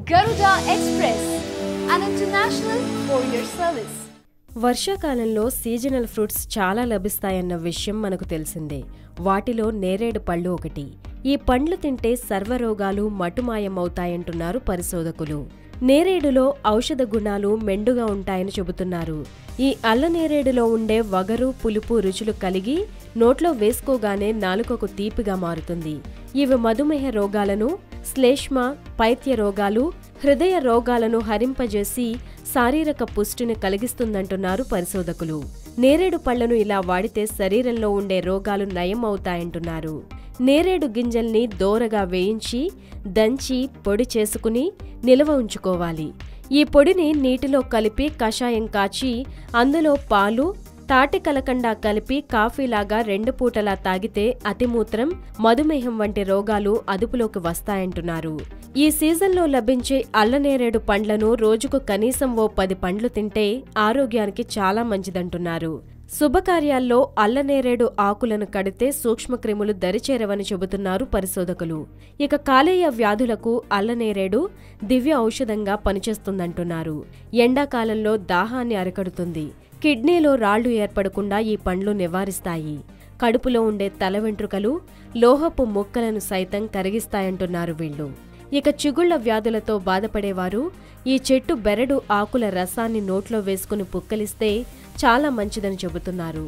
Garuda Express, an international courier service. వర్షాకాలంలో seasonal fruits చాలా లభిస్తాయన్న విషయం మనకు తెలిసిందే. వాటిలో నేరేడు పళ్ళు ఒకటి. ఈ పండ్లు తింటే సర్వరోగాలు మటుమాయమవుతాయంటున్నారు పరిశోధకులు. నేరేడులో ఔషధ గుణాలు మెండుగా ఉంటాయని చెబుతున్నారు. ఈ అల్లనేరేడులో ఉండే వగరు, పులుపు రుచులు కలిగి నోట్లో వేసుకోగానే నాలుకకు తీపిగా మారుతుంది. ఇవి మధుమేహ రోగాలను, శ్లేష్మ, పైత్య రోగాలు, హృదయ రోగాలను హరింపజేసి శారీరక పుష్టిని కలిగిస్తుందంటున్నారు పరిశోధకులు. నేరేడు పళ్లను ఇలా వాడితే శరీరంలో ఉండే రోగాలు నయం అవుతాయంటున్నారు. నేరేడు గింజల్ని దోరగా వేయించి, దంచి పొడి చేసుకుని నిల్వ ఉంచుకోవాలి. ఈ పొడిని నీటిలో కలిపి కషాయం కాచి అందులో పాలు, తాటి కలకండా కలిపి కాఫీలాగా 2 పూటలా తాగితే అతిమూత్రం, మధుమేహం వంటి రోగాలు అదుపులోకి వస్తాయంటున్నారు. ఈ సీజన్లో లభించే అల్లనేరేడు పండ్లను రోజుకు కనీసం ఓ 10 పండ్లు తింటే ఆరోగ్యానికి చాలా మంచిదంటున్నారు. శుభకార్యాల్లో అల్లనేరేడు ఆకులను కడితే సూక్ష్మక్రిములు దరిచేరవని చెబుతున్నారు పరిశోధకులు. ఇక కాలేయ వ్యాధులకు అల్లనేరేడు దివ్య ఔషధంగా పనిచేస్తుందంటున్నారు. ఎండాకాలంలో దాహాన్ని అరికడుతుంది. కిడ్నీలో రాళ్లు ఏర్పడకుండా ఈ పండ్లు నివారిస్తాయి. కడుపులో ఉండే తల వెంట్రుకలు, లోహపు ముక్కలను సైతం కరిగిస్తాయంటున్నారు వీళ్లు. ఇక చిగుళ్ల వ్యాధులతో బాధపడేవారు ఈ చెట్టు బెరడు ఆకుల రసాన్ని నోట్లో వేసుకుని పుక్కలిస్తే చాలా మంచిదని చెబుతున్నారు.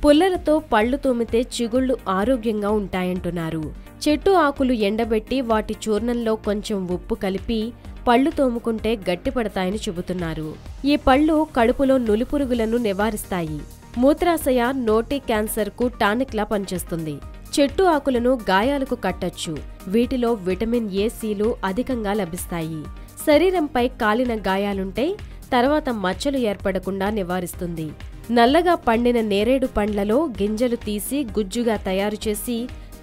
పుల్లలతో పళ్లు తోమితే చిగుళ్లు ఆరోగ్యంగా ఉంటాయంటున్నారు. చెట్టు ఆకులు ఎండబెట్టి వాటి చూర్ణంలో కొంచెం ఉప్పు కలిపి పళ్లు తోముకుంటే గట్టిపడతాయని చెబుతున్నారు. ఈ పళ్లు కడుపులో నులిపురుగులను నివారిస్తాయి. మూత్రాశయ, నోటి క్యాన్సర్కు టానిక్లా పనిచేస్తుంది. చెట్టు ఆకులను గాయాలకు కట్టొచ్చు. వీటిలో విటమిన్ ఏ, సిలు అధికంగా లభిస్తాయి. శరీరంపై కాలిన గాయాలుంటే తర్వాత మచ్చలు ఏర్పడకుండా నివారిస్తుంది. నల్లగా పండిన నేరేడు పండ్లలో గింజలు తీసి గుజ్జుగా తయారు చేసి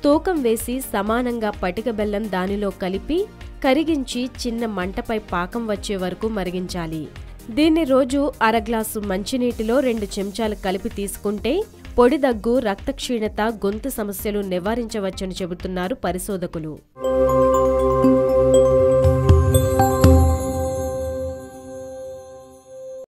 తూకం వేసి సమానంగా పటిక బెల్లం దానిలో కలిపి కరిగించి చిన్న మంటపై పాకం వచ్చే వరకు మరిగించాలి. దీన్ని రోజు అరగ్లాసు మంచినీటిలో 2 చెంచాలు కలిపి తీసుకుంటే పొడి దగ్గు, రక్తక్షీణత, గొంతు సమస్యలు నివారించవచ్చని చెబుతున్నారు పరిశోధకులు.